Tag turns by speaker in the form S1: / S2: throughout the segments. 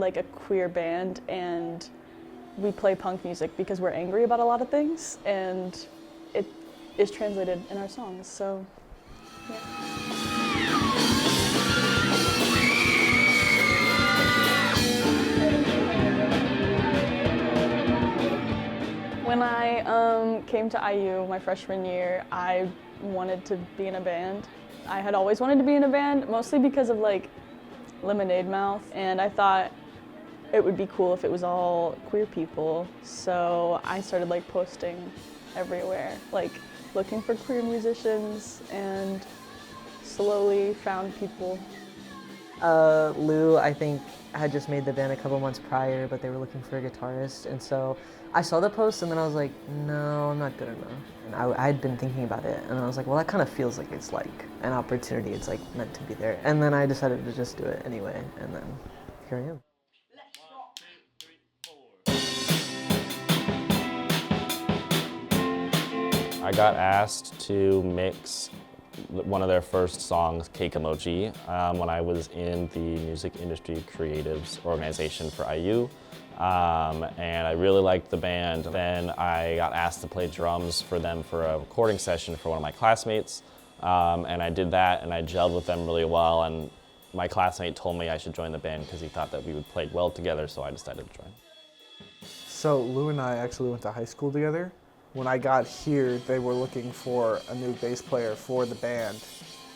S1: like a queer band, and we play punk music because we're angry about a lot of things, and it is translated in our songs, so yeah. When I came to IU my freshman year, I wanted to be in a band. I had always wanted to be in a band, mostly because of like Lemonade Mouth, and I thought it would be cool if it was all queer people. So I started like posting everywhere, like looking for queer musicians, and slowly found people.
S2: Lou, I think, had just made the band a couple months prior, but they were looking for a guitarist, and so I saw the post and then I was like, no, I'm not good enough. And I had been thinking about it, and I was like, well, that kind of feels like it's like an opportunity, it's like meant to be there. And then I decided to just do it anyway, and then here I am.
S3: I got asked to mix one of their first songs, Cake Emoji, when I was in the Music Industry Creatives organization for IU. And I really liked the band. Then I got asked to play drums for them for a recording session for one of my classmates. And I did that, and I gelled with them really well. And my classmate told me I should join the band because he thought that we would play well together, so I decided to join.
S4: So Lou and I actually went to high school together. When I got here, they were looking for a new bass player for the band.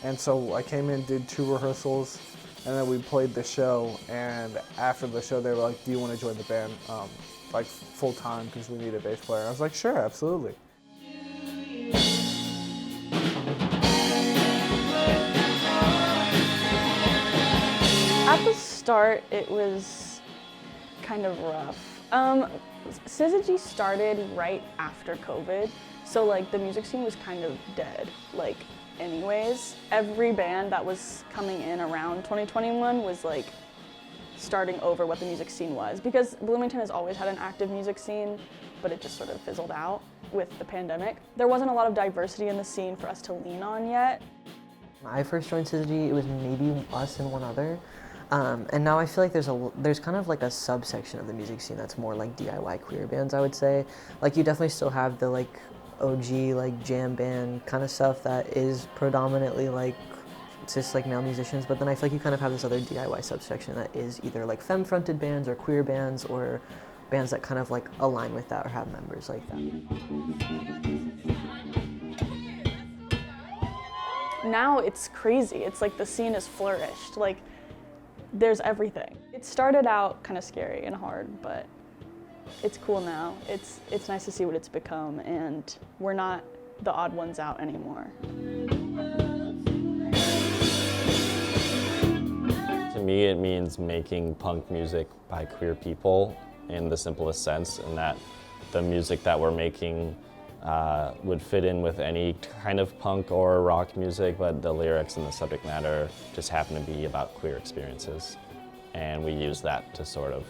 S4: And so I came in, did 2 rehearsals, and then we played the show. And after the show, they were like, do you want to join the band like full time because we need a bass player? And I was like, sure, absolutely.
S1: At the start, it was kind of rough. Syzygy started right after COVID, so like the music scene was kind of dead, like anyways. Every band that was coming in around 2021 was like starting over what the music scene was, because Bloomington has always had an active music scene, but it just sort of fizzled out with the pandemic. There wasn't a lot of diversity in the scene for us to lean on yet.
S2: When I first joined Syzygy, it was maybe us and one other. And now I feel like there's kind of like a subsection of the music scene that's more like DIY queer bands, I would say. Like you definitely still have the like OG like jam band kind of stuff that is predominantly like cis like male musicians, but then I feel like you kind of have this other DIY subsection that is either like femme-fronted bands or queer bands or bands that kind of like align with that or have members like that.
S1: Now it's crazy. It's like the scene has flourished. Like there's everything. It started out kind of scary and hard, but it's cool now. It's nice to see what it's become, and we're not the odd ones out anymore.
S3: To me, it means making punk music by queer people in the simplest sense, and that the music that we're making would fit in with any kind of punk or rock music, but the lyrics and the subject matter just happen to be about queer experiences. And we use that to sort of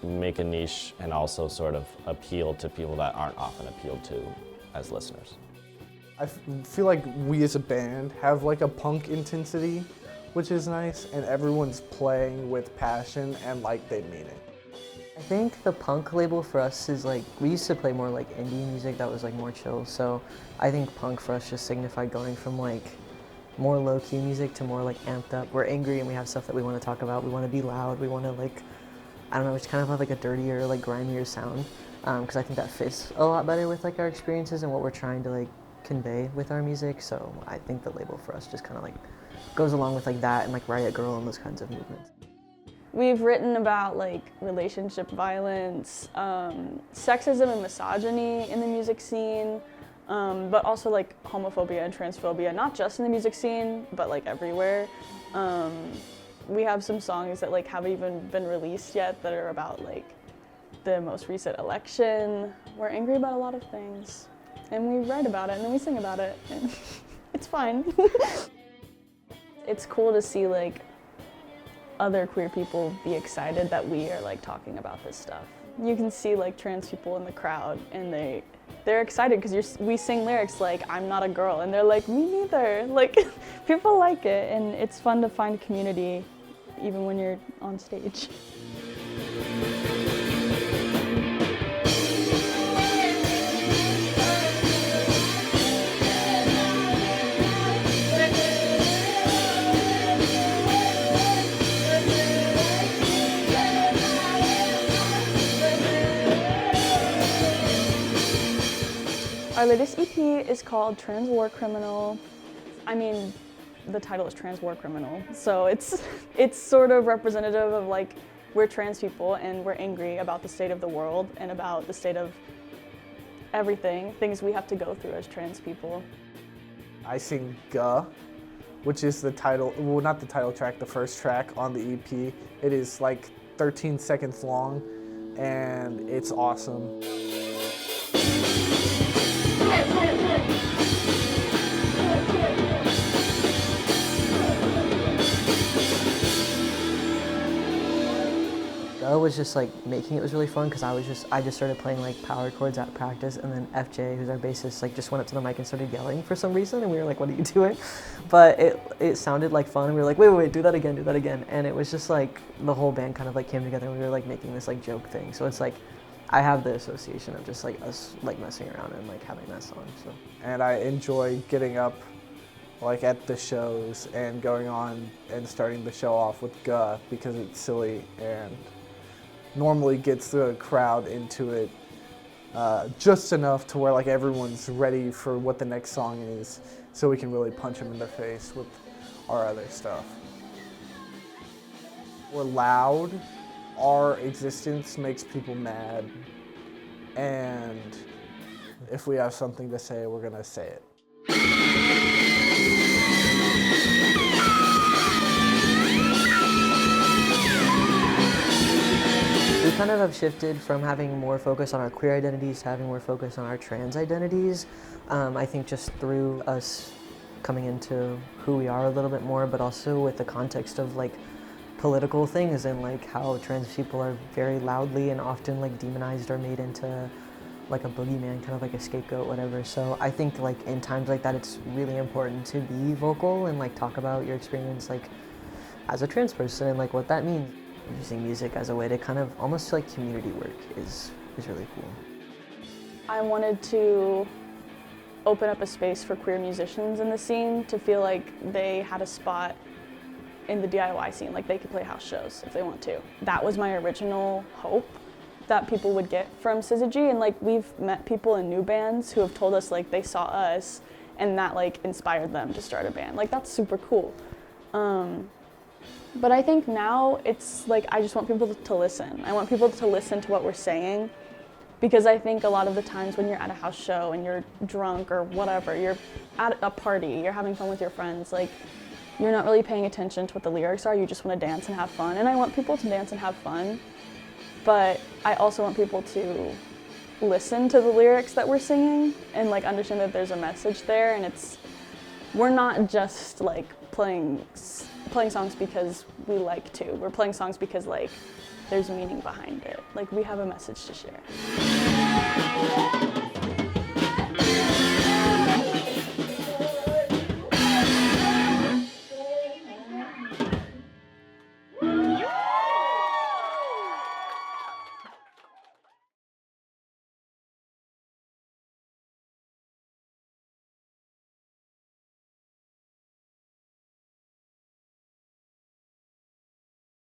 S3: make a niche and also sort of appeal to people that aren't often appealed to as listeners.
S4: I feel like we as a band have like a punk intensity, which is nice, and everyone's playing with passion and like they mean it.
S2: I think the punk label for us is like, we used to play more like indie music that was like more chill, so I think punk for us just signified going from like more low-key music to more like amped up. We're angry and we have stuff that we want to talk about, we want to be loud, we want to like, I don't know, just kind of have like a dirtier, like grimier sound, because I think that fits a lot better with like our experiences and what we're trying to like convey with our music, so I think the label for us just kind of like goes along with like that and like Riot Girl and those kinds of movements.
S1: We've written about like relationship violence, sexism and misogyny in the music scene, but also like homophobia and transphobia, not just in the music scene, but like everywhere. We have some songs that like haven't even been released yet that are about like the most recent election. We're angry about a lot of things, and we write about it and then we sing about it, and it's fine. It's cool to see like other queer people be excited that we are like talking about this stuff. You can see like trans people in the crowd, and they're excited because we sing lyrics like "I'm not a girl," and they're like, "Me neither." Like people like it, and it's fun to find community even when you're on stage. Our latest EP is called Trans War Criminal. I mean, the title is Trans War Criminal, so it's sort of representative of like, we're trans people and we're angry about the state of the world and about the state of everything, things we have to go through as trans people.
S4: I sing Guh, which is the title, well, not the title track, the first track on the EP. It is like 13 seconds long and it's awesome.
S2: Guh was just like making it was really fun because I just started playing like power chords at practice, and then FJ, who's our bassist, like just went up to the mic and started yelling for some reason, and we were like, "What are you doing?" But it sounded like fun, and we were like, "Wait, do that again," and it was just like the whole band kind of like came together, and we were like making this like joke thing. So it's like I have the association of just like us like messing around and like having that song. So.
S4: And I enjoy getting up like at the shows and going on and starting the show off with Guh because it's silly and normally gets the crowd into it just enough to where like everyone's ready for what the next song is, so we can really punch them in the face with our other stuff. We're loud, our existence makes people mad, and if we have something to say, we're gonna say it.
S2: We kind of have shifted from having more focus on our queer identities to having more focus on our trans identities. I think just through us coming into who we are a little bit more, but also with the context of like political things and like how trans people are very loudly and often like demonized or made into like a boogeyman, kind of like a scapegoat, whatever. So I think like in times like that, it's really important to be vocal and like talk about your experience like as a trans person and like what that means. Using music as a way to kind of almost like community work is really cool.
S1: I wanted to open up a space for queer musicians in the scene to feel like they had a spot in the DIY scene, like they could play house shows if they want to. That was my original hope that people would get from Syzygy, and like we've met people in new bands who have told us like they saw us and that like inspired them to start a band. Like that's super cool. But I think now it's like I just want people to listen. I want people to listen to what we're saying, because I think a lot of the times when you're at a house show and you're drunk or whatever, you're at a party, you're having fun with your friends, like you're not really paying attention to what the lyrics are, you just want to dance and have fun. And I want people to dance and have fun, but I also want people to listen to the lyrics that we're singing and like understand that there's a message there, and we're not just like playing songs because we like to. We're playing songs because like there's meaning behind it. Like we have a message to share.